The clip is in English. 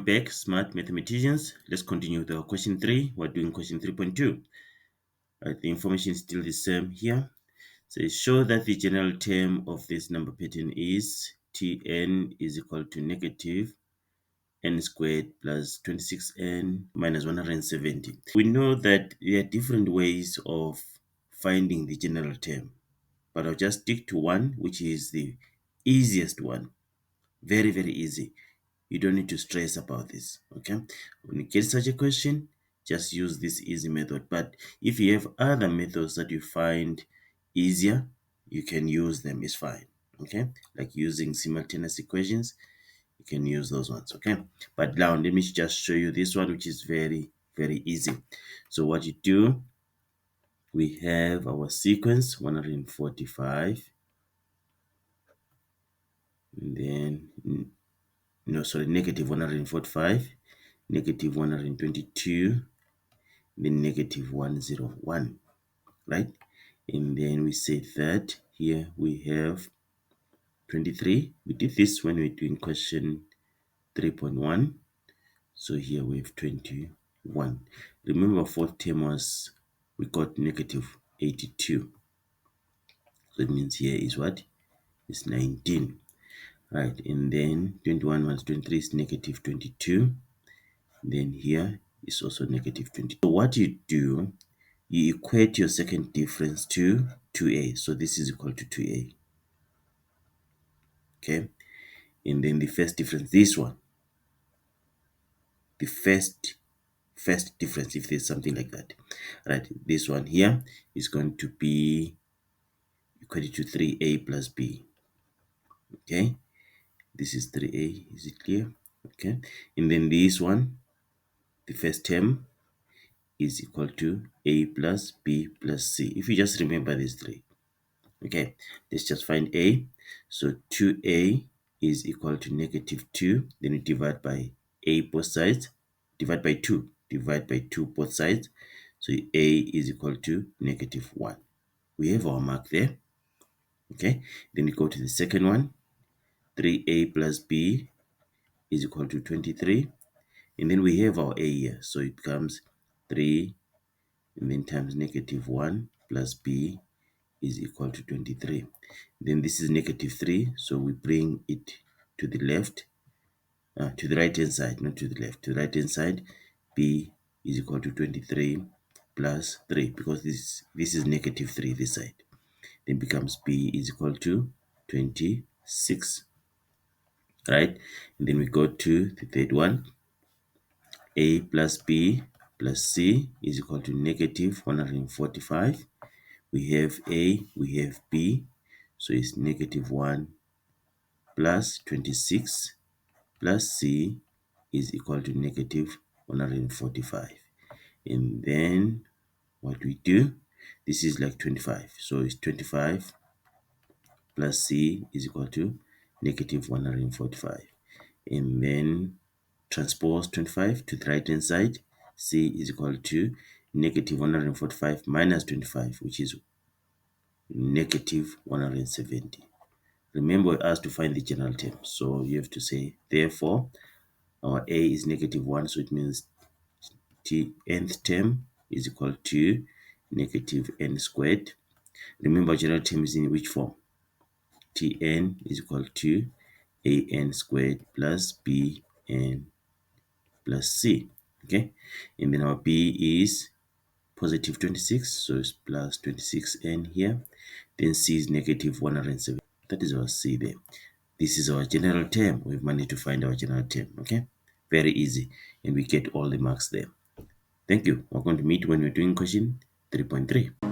back, smart mathematicians. Let's continue with our question 3. We're doing question 3.2. The information is still the same here. So show that the general term of this number pattern is Tn is equal to negative n squared plus 26n minus 170. We know that there are different ways of finding the general term, but I'll just stick to one, which is the easiest one. Very, very easy. You don't need to stress about this, okay? When you get such a question, just use this easy method. But if you have other methods that you find easier, you can use them, it's fine, okay? Like using simultaneous equations, you can use those ones, okay? But now let me just show you this one, which is very, very easy. So what you do, we have our sequence 145, and then negative 145, negative 122, then negative 101, right? And then we say that here we have 23. We did this when we were doing question 3.1. So here we have 21. Remember, fourth term was, we got negative 82. So it means here is what? It's 19. Right, and then 21 minus 23 is negative 22. Then here is also negative 20. So what you do, you equate your second difference to 2a. So this is equal to 2a. Okay, and then the first difference, this one, the first difference, if there's something like that, right? This one here is going to be equal to 3a plus b. Okay, this is 3a. Is it clear? Okay, and then this one, the first term, is equal to a plus b plus c. If you just remember these three, okay, let's just find a. So 2a is equal to negative 2. Then we divide by a both sides, divide by 2 both sides. So a is equal to negative 1. We have our mark there. Okay, then we go to the second one. 3a plus b is equal to 23. And then we have our a here. So it becomes 3 and then times negative 1 plus b is equal to 23. Then this is negative 3, so we bring it to the left, to the right hand side, not to the left, to the right hand side. B is equal to 23 plus 3, because this is negative 3 this side. Then becomes b is equal to 26, right? And then we go to the third one. A plus b plus c is equal to negative 145. We have a, we have b, so it's negative 1 plus 26 plus c is equal to negative 145. And then what we do, this is like 25, so it's 25 plus c is equal to negative 145. And then transpose 25 to the right hand side. C is equal to negative 145 minus 25, which is negative 170. Remember, we asked to find the general term, so you have to say, therefore, our a is negative 1, so it means nth term is equal to negative n squared. Remember, general term is in which form? Tn is equal to an squared plus bn plus c. Okay, and then our b is positive 26, so it's plus 26n here. Then c is negative 170. That is our c there. This is our general term. We've managed to find our general term. Okay, very easy, and we get all the marks there. Thank you. We're going to meet when we're doing question 3.3.